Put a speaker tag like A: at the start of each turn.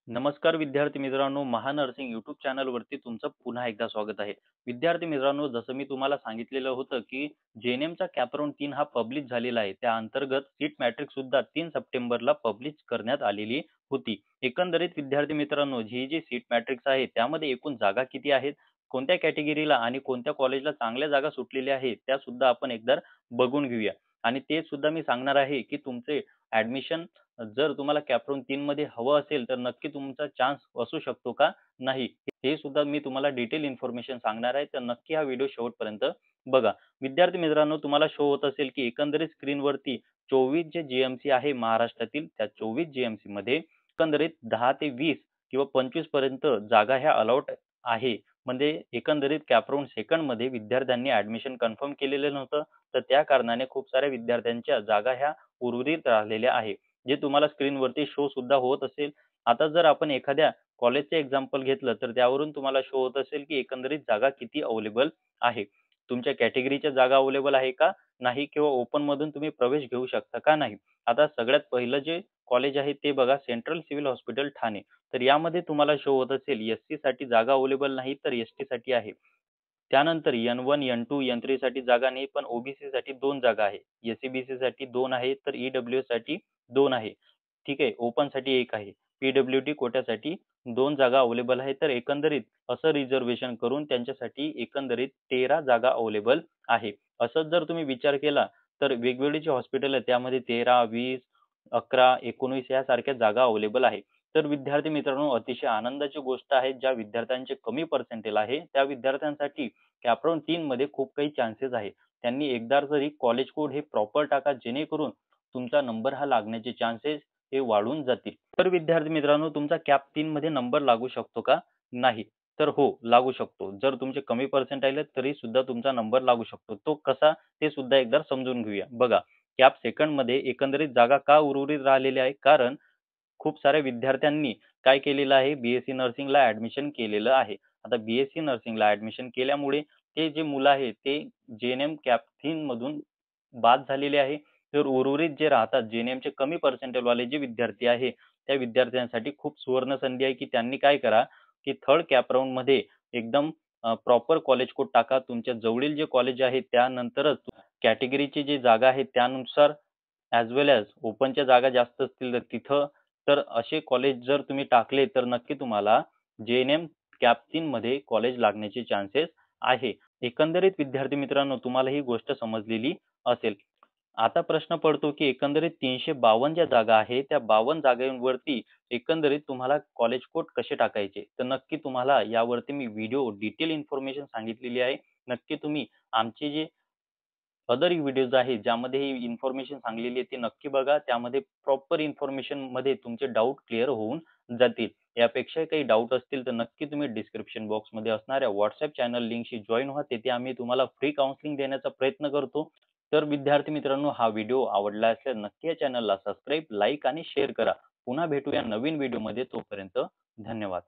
A: नमस्कार विद्यार्थी मित्रांनो, महानर्सिंग यूट्यूब चॅनलवरती तुमचं पुन्हा एकदा स्वागत आहे. विद्यार्थी मित्रांनो, जसं मी तुम्हाला सांगितलेलं होतं की जेएनएमचा कॅपराऊंड 3 हा पब्लिश झालेला आहे. त्या अंतर्गत सीट मॅट्रिक्स सुद्धा 3 सप्टेंबरला पब्लिश करण्यात आलेली होती. एकंदरीत विद्यार्थी मित्रांनो, ही जी सीट मॅट्रिक्स आहे त्यामध्ये एकूण जागा किती आहेत, कोणत्या कॅटेगरीला आणि कोणत्या कॉलेजला चांगल्या जागा सुटलेल्या आहेत, त्या सुद्धा आपण एकदा बघून घेऊया. आणि ते सुद्धा मी सांगणार आहे की तुमचे ॲडमिशन जर तुम्हाला कॅपराऊंड 3 मध्ये हवं असेल, तर नक्की तुमचा चान्स असू शकतो का नाही, हे सुद्धा मी तुम्हाला डिटेल इन्फॉर्मेशन सांगणार आहे. तर नक्की हा व्हिडिओ शेवटपर्यंत बघा. विद्यार्थी मित्रांनो, तुम्हाला शो होत असेल की एकंदरीत स्क्रीनवरती 24 जे जीएमसी आहे महाराष्ट्रातील, त्या 24 जीएमसी मध्ये एकंदरीत 10 ते 20 किंवा 25 पर्यंत जागा ह्या अलॉट आहे. म्हणजे एकंदरीत कॅपराऊंड सेकंड मध्ये विद्यार्थ्यांनी ऍडमिशन कन्फर्म केलेलं नव्हतं, तर त्या कारणाने खूप साऱ्या विद्यार्थ्यांच्या जागा ह्या उर्वरित राहिलेल्या आहे, जे तुम्हाला स्क्रीनवरती शो सुद्धा होत असेल. आता जर आपण एखाद्या कॉलेजचे एक्झाम्पल घेतलं, तर त्यावरून तुम्हाला शो होत असेल की एकंदरीत जागा किती अवेलेबल आहे. तुमच्या कॅटेगरीच्या जागा अवेलेबल आहे का नाही, किंवा ओपन मधून तुम्ही प्रवेश घेऊ शकता का नाही. आता सगळ्यात पहिलं जे कॉलेज आहे ते बघा, सेंट्रल सिव्हिल हॉस्पिटल ठाणे. तर यामध्ये तुम्हाला शो होत असेल एससी साठी जागा अवेलेबल नाही, तर एसटी साठी आहे. त्यानंतर N1, N2, N3 साठी जागा नाही, पण ओबीसी साठी 2 जागा आहे. एससीबीसी साठी 2 आहे, तर ईडब्ल्यूएस साठी 2 आहे. ठीक आहे. ओपन साठी 1 आहे. पीडब्ल्यूडी कोट्यासाठी 2 जागा अवेलेबल आहे. तर एकंदरीत असं रिझर्वेशन करून त्यांच्यासाठी एकंदरीत 13 जागा अवेलेबल आहे. असंच जर तुम्ही विचार केला, तर वेगवेगळी जी हॉस्पिटल आहे त्यामध्ये 13, 20, 11, 19 यासारख्या जागा अवेलेबल आहे. तर विद्यार्थी मित्रांनो, अतिशय आनंदाची गोष्ट आहे, ज्या विद्यार्थ्यांचे कमी पर्सेंटेज आहे त्या विद्यार्थ्यांसाठी कॅपराऊंड 3 मध्ये खूप काही चान्सेस आहे. त्यांनी एकदा तरी कॉलेज कोड हे प्रॉपर टाका, जेणेकरून तुमचा नंबर हा लागण्याचे चान्सेस हे वाढून जातील. तर विद्यार्थी मित्रांनो, तुमचा कॅप 3 मध्ये नंबर लागू शकतो का नाही, तर हो, लागू शकतो. जर तुमचे कमी पर्सेंटाइल आहेत तरी सुद्धा तुमचा नंबर लागू शकतो. तो कसा, ते सुद्धा एकदा समजून घेऊया. बघा, कॅप सेकंड मध्ये एकंदरीत जागा का उर्वरित राहिलेल्या आहे, कारण खूप साऱ्या विद्यार्थ्यांनी काय केलेलं आहे, बीएससी नर्सिंगला ऍडमिशन केलेलं आहे. आता बीएससी नर्सिंगला ऍडमिशन केल्यामुळे ते जे मुलं आहे ते जेएनएम कॅप 3 मधून बाद झालेले आहे. तर उर्वरित जे राहतात जेएनएमचे कमी पर्सेंटेज वाले जे विद्यार्थी आहे, त्या विद्यार्थ्यांसाठी खूप सुवर्ण संधी आहे की त्यांनी काय करा, की थर्ड कॅप राऊंड मध्ये एकदम प्रॉपर कॉलेज कोड टाका. तुमच्या जवळील जे कॉलेज आहे त्यानंतरच कॅटेगरीची जी जागा आहे त्यानुसार, ॲज वेल ॲज ओपनच्या जागा जास्त असतील तर तिथं, तर असे कॉलेज जर तुम्ही टाकले तर नक्की तुम्हाला जेएनएम कॅप 3 मध्ये कॉलेज लागण्याचे चान्सेस आहे. एकंदरीत विद्यार्थी मित्रांनो, तुम्हाला ही गोष्ट समजलेली असेल. आता प्रश्न पडतो की एकंदरीत 352 ज्या जागा आहेत, त्या 52 जागांवरती एकंदरीत तुम्हाला कॉलेज कोड कसे टाकायचे. तर नक्की तुम्हाला यावरती मी व्हिडिओ डिटेल इन्फॉर्मेशन सांगितलेली आहे. नक्की तुम्ही आमचे जे अदर व्हिडिओज आहेत ज्यामध्ये ही इन्फॉर्मेशन सांगलेली आहे, ती नक्की बघा. त्यामध्ये प्रॉपर इन्फॉर्मेशन मध्ये तुमचे डाऊट क्लिअर होऊन जातील. यापेक्षा काही डाऊट असतील तर नक्की तुम्ही डिस्क्रिप्शन बॉक्समध्ये असणाऱ्या व्हॉट्सअप चॅनल लिंकशी जॉईन व्हा. तेथे आम्ही तुम्हाला फ्री काउन्सिलिंग देण्याचा प्रयत्न करतो. तर विद्यार्थी मित्रांनो, हा व्हिडिओ आवडला असल्यास नक्की या चॅनलला सबस्क्राईब, लाईक आणि शेअर करा. पुन्हा भेटूया नवीन व्हिडिओमध्ये. तोपर्यंत धन्यवाद.